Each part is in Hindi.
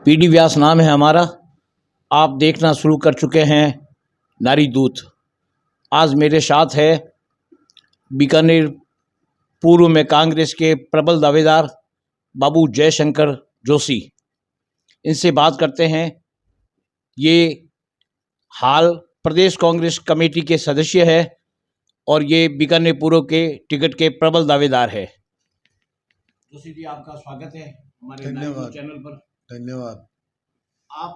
पीडी व्यास नाम है हमारा। आप देखना शुरू कर चुके हैं नारी दूत। आज मेरे साथ है बीकानेर पूर्व में कांग्रेस के प्रबल दावेदार बाबू जयशंकर जोशी। इनसे बात करते हैं। ये हाल प्रदेश कांग्रेस कमेटी के सदस्य है और ये बीकानेर पूर्व के टिकट के प्रबल दावेदार है। जोशी जी, आपका स्वागत है हमारे नारी दूत चैनल पर। धन्यवाद। आप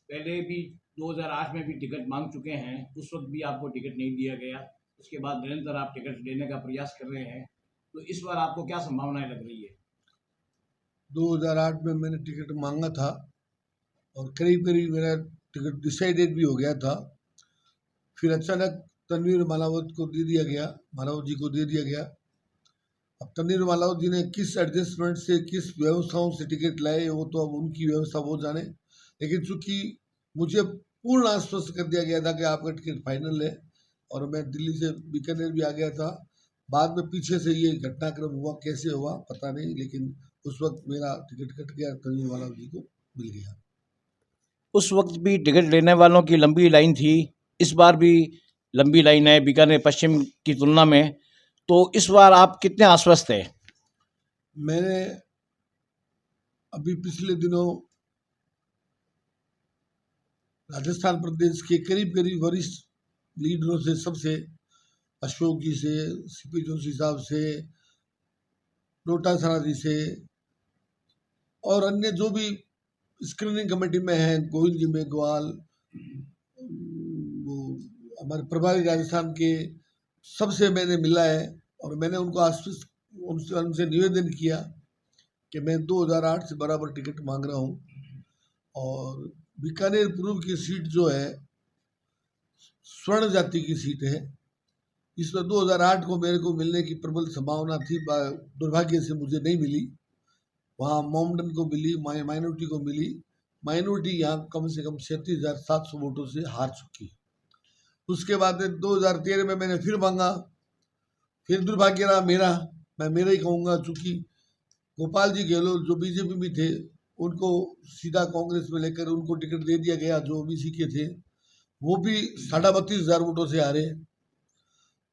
पहले भी 2008 में भी टिकट मांग चुके हैं, उस वक्त भी आपको टिकट नहीं दिया गया। उसके बाद निरंतर आप टिकट लेने का प्रयास कर रहे हैं, तो इस बार आपको क्या संभावनाएं लग रही है? 2008 में मैंने टिकट मांगा था और करीब करीब मेरा टिकट डिसाइडेड भी हो गया था। फिर अचानक तनवीर मालावत को दे दिया गया, मालावत जी को दे दिया गया। अब तनवीर मालावत जी ने किस एडजस्टमेंट से, किस व्यवस्थाओं से टिकट लाए, वो तो अब उनकी व्यवस्था वो जाने। लेकिन चूंकि मुझे पूर्ण आश्वस्त कर दिया गया था कि आपका टिकट फाइनल है और मैं दिल्ली से बीकानेर भी आ गया था। बाद में पीछे से ये घटनाक्रम हुआ, कैसे हुआ पता नहीं, लेकिन उस वक्त मेरा टिकट कट गया, तनवीर मालावत जी को मिल गया। उस वक्त भी टिकट लेने वालों की लंबी लाइन थी, इस बार भी लंबी लाइन है बीकानेर पश्चिम की तुलना में, तो इस बार आप कितने आश्वस्त हैं? मैंने अभी पिछले दिनों राजस्थान प्रदेश के करीब करीब वरिष्ठ लीडरों से, सबसे, अशोक जी से, सीपी जोशी साहब से, डोटासरा जी से और अन्य जो भी स्क्रीनिंग कमेटी में हैं, गोविंद जी मेघवाल, वो हमारे प्रभारी राजस्थान के, सबसे मैंने मिला है और मैंने उनको आश्वस्त उनसे निवेदन किया कि मैं 2008 से बराबर टिकट मांग रहा हूँ। और बीकानेर पूर्व की सीट जो है स्वर्ण जाति की सीट है। इसमें 2008 को मेरे को मिलने की प्रबल संभावना थी, दुर्भाग्य से मुझे नहीं मिली। वहाँ मोमडन को मिली, माइनॉरिटी को मिली। माइनॉरिटी यहाँ कम से कम 37,700 वोटों से हार चुकी। उसके बाद 2013 में मैंने फिर मांगा, फिर दुर्भाग्य रहा मेरा, मैं मेरा ही कहूँगा, चूंकि गोपाल जी गहलोत जो बीजेपी में थे उनको सीधा कांग्रेस में लेकर उनको टिकट दे दिया गया, जो ओबीसी के थे, वो भी 32,500 वोटों से हारे।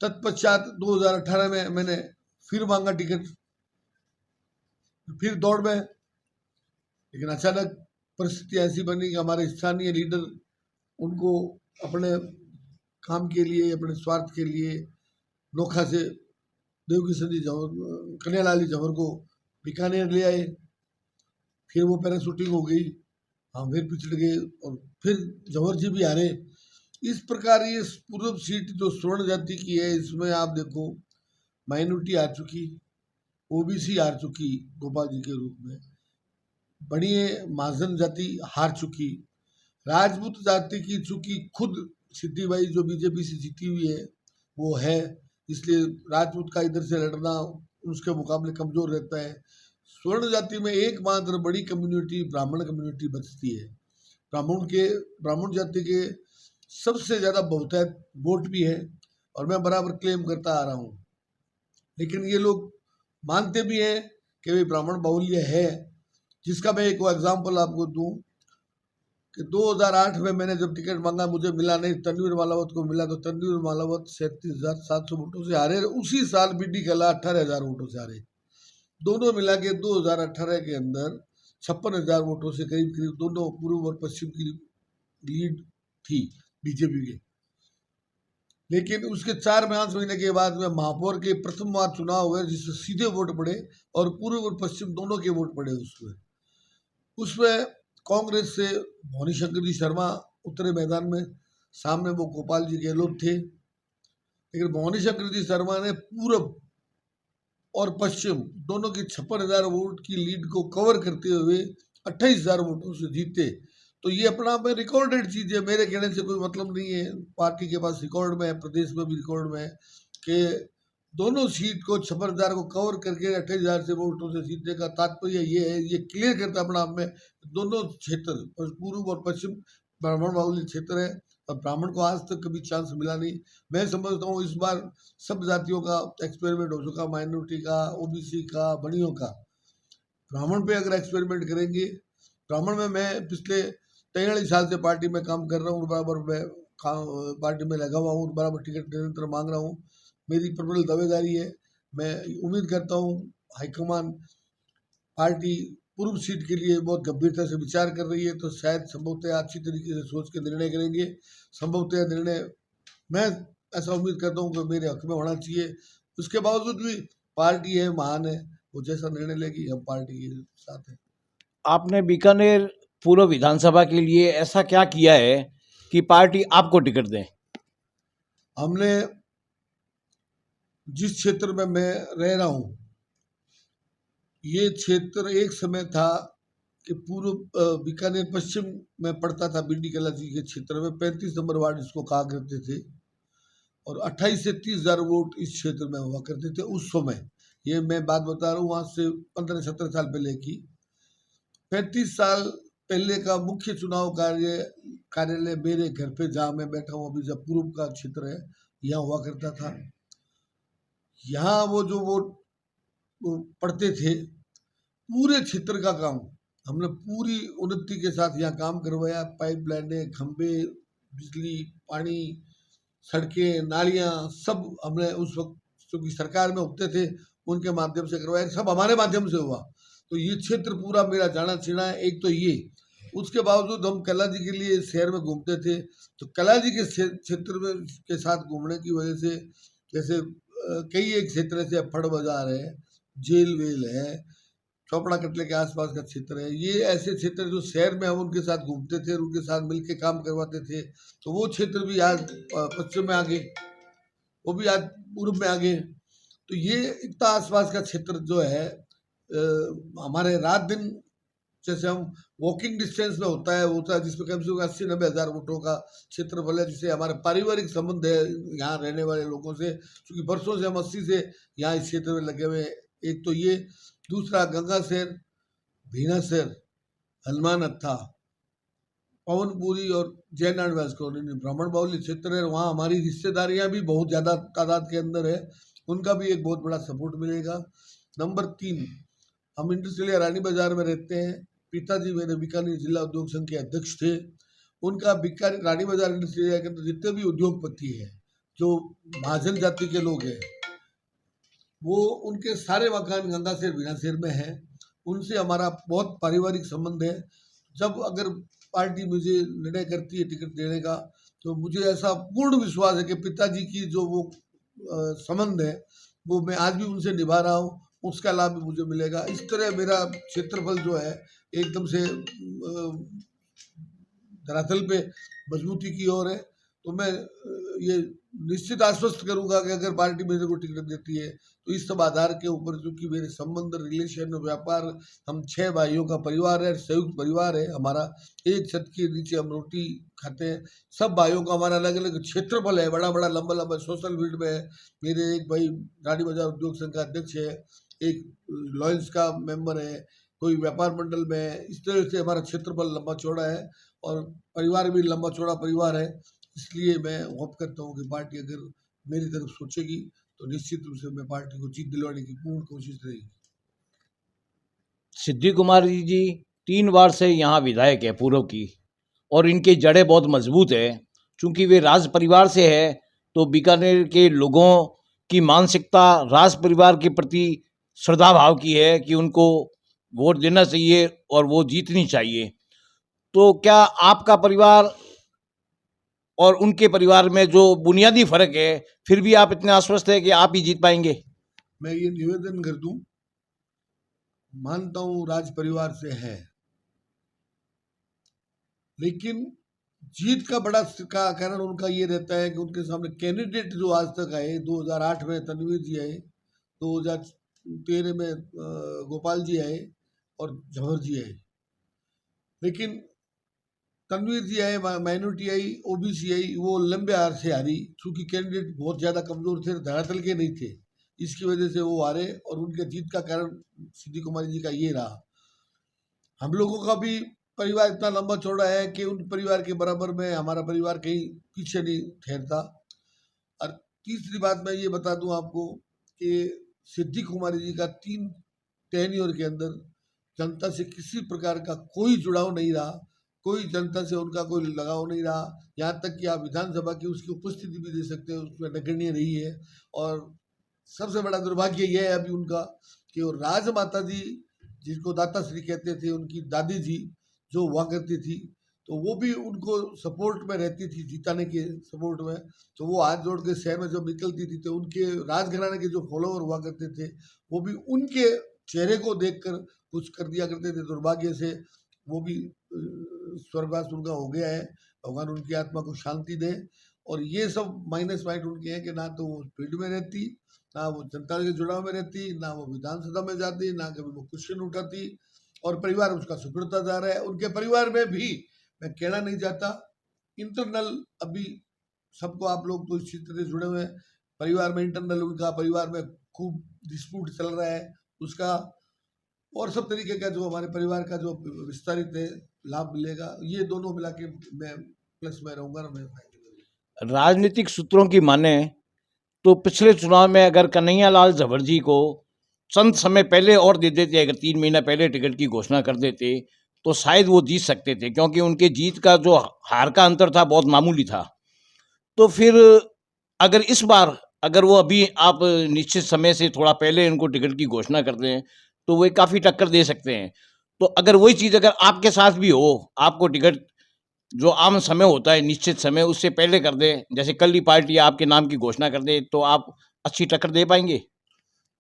तत्पश्चात 2018 में मैंने फिर मांगा टिकट, फिर दौड़ में, लेकिन अचानक परिस्थिति ऐसी बनी कि हमारे स्थानीय लीडर उनको अपने काम के लिए, अपने स्वार्थ के लिए नोखा से देवकी संधि जवर, कन्हैयालाल जवर को बीकानेर ले आए। फिर वो पैराशूटिंग हो गई, हम फिर पिछड़ गए और फिर जवर जी भी हारे। इस प्रकार ये पूर्व सीट जो स्वर्ण जाति की है, इसमें आप देखो माइनॉरिटी आ चुकी, ओबीसी हार चुकी गोपाल जी के रूप में, बड़ी महाजन जाति हार चुकी, राजपूत जाति की चूंकि खुद सिद्धि बाई जो बीजेपी से जीती हुई है वो है, इसलिए राजपूत का इधर से लड़ना उसके मुकाबले कमजोर रहता है। स्वर्ण जाति में एकमात्र बड़ी कम्युनिटी ब्राह्मण कम्युनिटी बचती है। ब्राह्मण जाति के सबसे ज्यादा बहुतायत वोट भी है और मैं बराबर क्लेम करता आ रहा हूँ। लेकिन ये लोग मानते भी हैं कि भाई ब्राह्मण बाहुल्य है, जिसका मैं एक एग्जाम्पल आपको दूं कि 2008 में मैंने जब टिकट मांगा, मुझे मिला नहीं, तनवीर मालावत को मिला, तो तनवीर मालावत 37,700 वोटों से हारे। उसी साल बीडी कला 18,000 वोटों से हारे। दोनों मिला के 2018 के अंदर 56,000 वोटों से करीब करीब दोनों पूर्व और पश्चिम की लीड थी बीजेपी के। लेकिन उसके 4-5 महीने के बाद में महापौर के प्रथम बार चुनाव हुए, जिससे सीधे वोट पड़े और पूर्व और पश्चिम दोनों के वोट पड़े। उसमें कांग्रेस से भवानी शंकर जी शर्मा उतरे मैदान में, सामने वो गोपाल जी गहलोत थे। लेकिन भवानी शंकर जी शर्मा ने पूर्व और पश्चिम दोनों की 56,000 वोट की लीड को कवर करते हुए 28,000 वोटों से जीते। तो ये अपना में रिकॉर्डेड चीज है, मेरे कहने से कोई मतलब नहीं है। पार्टी के पास रिकॉर्ड में है, प्रदेश में भी रिकॉर्ड में है कि दोनों सीट को 56,000 को कवर करके 28,000 से वोटों से जीतने का तात्पर्य ये है, ये क्लियर करता अपना आप में दोनों क्षेत्र पूर्व और पश्चिम ब्राह्मण बाहुल्य क्षेत्र है और ब्राह्मण को आज तक कभी चांस मिला नहीं। मैं समझता हूँ इस बार सब जातियों का एक्सपेरिमेंट हो चुका, माइनॉरिटी का, ओबीसी का, बनियों का। ब्राह्मण पे अगर एक्सपेरिमेंट करेंगे ब्राह्मण में मैं पिछले 43 साल से पार्टी में काम कर रहा हूँ, बराबर मैं पार्टी में लगा हुआ हूँ, बराबर टिकट निरंतर मांग रहा हूँ। मेरी प्रबल दावेदारी है। मैं उम्मीद करता हूँ हाईकमान पार्टी पूर्व सीट के लिए बहुत गंभीरता से विचार कर रही है, तो शायद संभवतः अच्छी तरीके से सोच के निर्णय करेंगे। संभवतः निर्णय मैं ऐसा उम्मीद करता हूँ कि मेरे हक में होना चाहिए। उसके बावजूद भी पार्टी है, महान है, वो जैसा निर्णय लेगी हम पार्टी के साथ हैं। आपने बीकानेर पूर्व विधानसभा के लिए ऐसा क्या किया है कि पार्टी आपको टिकट दे? हमने जिस क्षेत्र में मैं रह रहा हूँ, ये क्षेत्र एक समय था कि पूर्व बीकानेर पश्चिम में पड़ता था, बीडी कलाजी के क्षेत्र में 35 नंबर वार्ड इसको कहा करते थे, और 28 से 30,000 वोट इस क्षेत्र में हुआ करते थे उस समय। ये मैं बात बता रहा हूँ वहाँ से 15-17 साल पहले की। 35 साल पहले का मुख्य चुनाव कार्यालय मेरे घर पे जहाँ मैं बैठा हूँ अभी, जब पूर्व का क्षेत्र है, यहाँ हुआ करता था। यहाँ वो जो वो पढ़ते थे, पूरे क्षेत्र का काम हमने पूरी उन्नति के साथ यहाँ काम करवाया। पाइप लाइनें, खंबे, बिजली, पानी, सड़कें, नालियाँ, सब हमने उस वक्त क्योंकि सरकार में होते थे उनके माध्यम से करवाया, सब हमारे माध्यम से हुआ। तो ये क्षेत्र पूरा मेरा जाना छीना है। एक तो ये, उसके बावजूद हम कला जी के लिए शहर में घूमते थे, तो कला जी के क्षेत्र में के साथ घूमने की वजह से जैसे कई एक क्षेत्र ऐसे फड़ बाजार है, जेल वेल है, चौपड़ा कटले के आसपास का क्षेत्र है, ये ऐसे क्षेत्र जो शहर में हम उनके साथ घूमते थे और उनके साथ मिलके काम करवाते थे, तो वो क्षेत्र भी आज पश्चिम में आ गए, वो भी आज पूर्व में आ गए। तो ये इतना आसपास का क्षेत्र जो है हमारे रात दिन, जैसे हम वॉकिंग डिस्टेंस में होता है जिसमें कम से कम 80-90 हज़ार वोटों का क्षेत्रफल है, जिससे हमारे पारिवारिक संबंध है यहाँ रहने वाले लोगों से, क्योंकि बरसों से हम 80 से यहाँ इस क्षेत्र में लगे हुए हैं। एक तो ये, दूसरा गंगासैर, भीनासैर, हनुमान अत्था, पवनपुरी और जयनारायण व्यास कॉलोनी ब्राह्मण बाहुल्य क्षेत्र है। वहाँ हमारी रिश्तेदारियाँ भी बहुत ज़्यादा तादाद के अंदर है, उनका भी एक बहुत बड़ा सपोर्ट मिलेगा। नंबर 3, हम इंडस्ट्रियल रानी बाजार में रहते हैं। पिताजी मेरे बीकानेर जिला उद्योग संघ के अध्यक्ष थे। उनका बीकानेर रानी बाजार इंडस्ट्रियल के अंदर जितने भी उद्योगपति हैं, जो महाजन जाति के लोग हैं, वो उनके सारे मकान गंगासैर, भीनासैर में हैं। उनसे हमारा बहुत पारिवारिक संबंध है। जब अगर पार्टी मुझे निर्णय करती है टिकट देने का, तो मुझे ऐसा पूर्ण विश्वास है कि पिताजी की जो वो संबंध है, वो मैं आज भी उनसे निभा रहा हूँ, उसका लाभ भी मुझे मिलेगा। इस तरह मेरा क्षेत्रफल जो है एकदम से धरातल पे मजबूती की ओर है। तो मैं ये निश्चित आश्वस्त करूंगा कि अगर पार्टी मेरे को टिकट देती है तो इस सब आधार के ऊपर, क्योंकि मेरे संबंध, रिलेशन, व्यापार, हम 6 भाइयों का परिवार है, संयुक्त परिवार है हमारा, एक छत के नीचे हम रोटी खाते हैं। सब भाइयों का हमारा अलग अलग क्षेत्रफल है, बड़ा बड़ा लंबा लंबा सोशल फील्ड में है। मेरे एक भाई रानी बाजार उद्योग संघ का अध्यक्ष है, एक लॉयल्स का मेंबर है, कोई व्यापार मंडल में है। इस तरह से हमारा क्षेत्रफल लंबा चौड़ा है और परिवार भी लंबा चौड़ा परिवार है। इसलिए मैं होप करता हूँ कि पार्टी अगर मेरी तरफ सोचेगी तो निश्चित रूप से मैं पार्टी को जीत दिलवाने की पूर्ण कोशिश रहेगी। सिद्धि कुमार जी 3 बार से यहाँ विधायक है पूर्व की, और इनकी जड़ें बहुत मजबूत है। चूंकि वे राज परिवार से है, तो बीकानेर के लोगों की मानसिकता राज परिवार के प्रति श्रद्धा भाव की है कि उनको वोट देना चाहिए और वो जीतनी चाहिए। तो क्या आपका परिवार और उनके परिवार में जो बुनियादी फर्क है, फिर भी आप इतने आश्वस्त है कि आप ही जीत पाएंगे? मैं ये निवेदन कर दूं, मानता हूं राज परिवार से है, लेकिन जीत का बड़ा का कारण उनका ये रहता है कि उनके सामने कैंडिडेट जो आज तक आए, 2008 में तनवीर जी आए, 2013 में गोपाल जी आए और जवाहर जी आए। लेकिन तनवीर जी आए, माइनॉरिटी आई, ओबीसी आई, वो लंबे हार से हारी, क्योंकि कैंडिडेट बहुत ज़्यादा कमज़ोर थे, धरातल के नहीं थे। इसकी वजह से वो हारे और उनके जीत का कारण सिद्धि कुमारी जी का ये रहा। हम लोगों का भी परिवार इतना लंबा चौड़ा है कि उन परिवार के बराबर में हमारा परिवार कहीं पीछे नहीं ठहरता। और तीसरी बात मैं ये बता दूं आपको कि सिद्धि कुमारी जी का 3 टेन्योर के अंदर जनता से किसी प्रकार का कोई जुड़ाव नहीं रहा, कोई जनता से उनका कोई लगाव नहीं रहा। यहाँ तक कि आप विधानसभा की उसकी उपस्थिति भी दे सकते हैं, उसमें नगण्य रही है। और सबसे बड़ा दुर्भाग्य यह है अभी उनका कि वो राजमाता जी, जिसको दाता श्री कहते थे, उनकी दादी जी जो हुआ करती थी, तो वो भी उनको सपोर्ट में रहती थी, जिताने के सपोर्ट में। तो वो हाथ जोड़ के शहर में जब निकलती थी तो उनके राजघराने के जो फॉलोवर हुआ करते थे वो भी उनके चेहरे को देखकर कुछ कर दिया करते थे। दुर्भाग्य से वो भी स्वर्गवास उनका हो गया है, भगवान उनकी आत्मा को शांति दे। और ये सब माइनस पॉइंट उनके हैं कि ना तो वो फील्ड में रहती, ना वो जनता के जुड़ाव में रहती, ना वो विधानसभा में जाती, ना कभी वो क्वेश्चन उठाती, और परिवार उसका सुधरता जा रहा है। उनके परिवार में भी मैं कहना नहीं चाहता, इंटरनल अभी सबको आप लोग तो इस क्षेत्र से जुड़े हुए हैं, परिवार में इंटरनल उनका परिवार में खूब डिस्प्यूट चल रहा है उसका, और सब तरीके का जो हमारे परिवार का जो विस्तारित है लाभ मिलेगा। ये दोनों मिला के मैं प्लस में रहूंगा ना, मैं राजनीतिक सूत्रों की माने तो पिछले चुनाव में अगर कन्हैयालाल जफर जी को चंद समय पहले और दे देते, अगर 3 महीना पहले टिकट की घोषणा कर देते, तो शायद वो जीत सकते थे, क्योंकि उनके जीत का जो हार का अंतर था बहुत मामूली था। तो फिर अगर इस बार अगर वो अभी आप निश्चित समय से थोड़ा पहले इनको टिकट की घोषणा कर दें तो वे काफ़ी टक्कर दे सकते हैं। तो अगर वही चीज़ अगर आपके साथ भी हो, आपको टिकट जो आम समय होता है निश्चित समय उससे पहले कर दें, जैसे कल ही पार्टी आपके नाम की घोषणा कर दे, तो आप अच्छी टक्कर दे पाएंगे?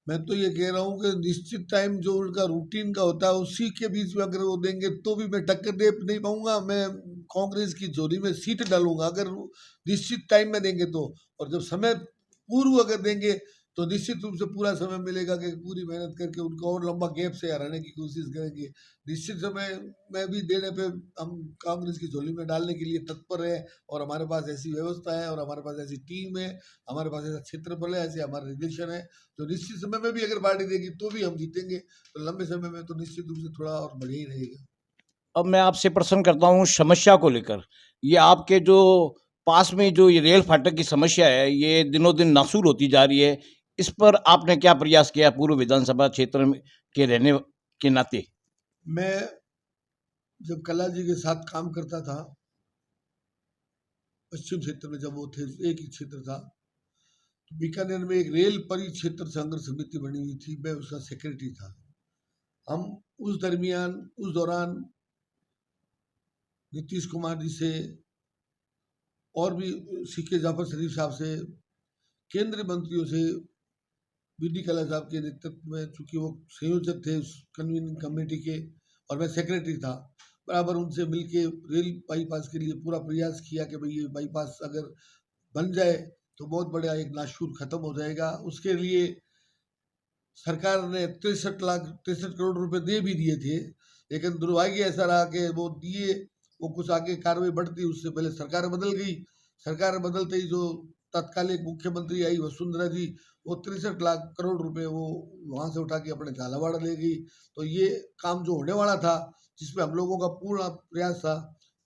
मैं तो ये कह रहा हूँ कि निश्चित टाइम जो उनका रूटीन का होता है उसी के बीच में अगर वो देंगे तो भी मैं टक्कर दे नहीं पाऊंगा। मैं कांग्रेस की झोली में सीट डालूंगा अगर वो निश्चित टाइम में देंगे तो। और जब समय पूर्व अगर देंगे तो निश्चित रूप से पूरा समय मिलेगा कि पूरी मेहनत करके उनको और लंबा गैप से हराने की कोशिश करेंगे। निश्चित समय में भी देने पे हम कांग्रेस की झोली में डालने के लिए तत्पर है, और हमारे पास ऐसी व्यवस्था है, और हमारे पास ऐसी टीम है, हमारे पास ऐसा क्षेत्रफल है, ऐसे हमारे रिलेशन है। तो निश्चित समय में भी अगर पार्टी देगी तो भी हम जीतेंगे, तो लंबे समय में तो निश्चित रूप से थोड़ा और बढ़िया ही रहेगा। अब मैं आपसे प्रश्न करता हूँ समस्या को लेकर। ये आपके जो पास में जो ये रेल फाटक की समस्या है, ये दिनों दिन नासूर होती जा रही है। इस पर आपने क्या प्रयास किया पूर्व विधानसभा क्षेत्र में के रहने के नाते? मैं जब कला जी के साथ काम करता था पश्चिम क्षेत्र में, जब वो थे एक ही क्षेत्र था, तो बीकानेर में एक रेल परिक्षेत्र संघर्ष समिति बनी हुई थी, मैं उसका सेक्रेटरी था। हम उस दौरान नीतीश कुमार जी से और भी सीके जाफर शरीफ साहब से, केंद्रीय मंत्रियों से, बीडी कला साहब के नेतृत्व में, चूंकि वो संयोजक थे उस कन्वीनिंग कमेटी के और मैं सेक्रेटरी था, बराबर उनसे मिलके रेल बाईपास के लिए पूरा प्रयास किया कि भाई ये बाईपास अगर बन जाए तो बहुत बड़ा एक नासूर खत्म हो जाएगा। उसके लिए सरकार ने 63 करोड़ रुपए दे भी दिए थे, लेकिन दुर्भाग्य ऐसा रहा कि वो दिए, वो कुछ आगे कार्रवाई बढ़ती, उससे पहले सरकार बदल गई। सरकार बदलते ही जो तत्कालिक मुख्यमंत्री आई वसुंधरा जी, वो 63 लाख करोड़ रुपए वो वहां से उठा के अपने झालावाड़ ले गई। तो ये काम जो होने वाला था, जिसमें हम लोगों का पूरा प्रयास था,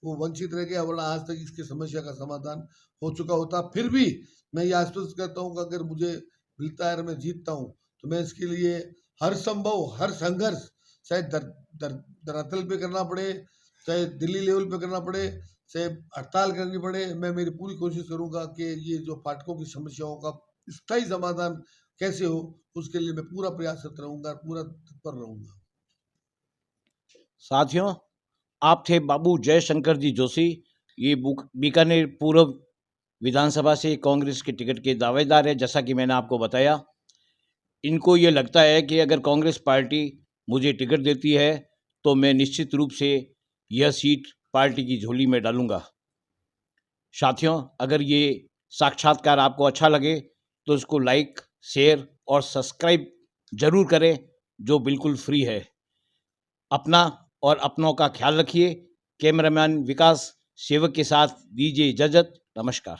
वो वंचित रह गया, वरना आज तक इसकी समस्या का समाधान हो चुका होता। फिर भी मैं ये आश्वस्त करता हूँ कि अगर मुझे मिलता है और मैं जीतता हूँ तो मैं इसके लिए हर संभव हर संघर्ष, चाहे धरातल पे करना पड़े, चाहे दिल्ली लेवल पे करना पड़े, चाहे हड़ताल करनी पड़े, मैं मेरी पूरी कोशिश करूंगा कि ये जो फाटकों की समस्याओं का स्थायी समाधान कैसे हो, उसके लिए मैं पूरा प्रयासरत रहूंगा, पूरा तत्पर रहूंगा। साथियों, आप थे बाबू जयशंकर जी जोशी, ये बीकानेर पूर्व विधानसभा से कांग्रेस के टिकट के दावेदार है। जैसा कि मैंने आपको बताया, इनको ये लगता है कि अगर कांग्रेस पार्टी मुझे टिकट देती है तो मैं निश्चित रूप से यह सीट पार्टी की झोली में डालूंगा। साथियों, अगर ये साक्षात्कार आपको अच्छा लगे तो इसको लाइक, शेयर और सब्सक्राइब जरूर करें, जो बिल्कुल फ्री है। अपना और अपनों का ख्याल रखिए। कैमरामैन विकास सेवक के साथ दीजिए इजाजत। नमस्कार।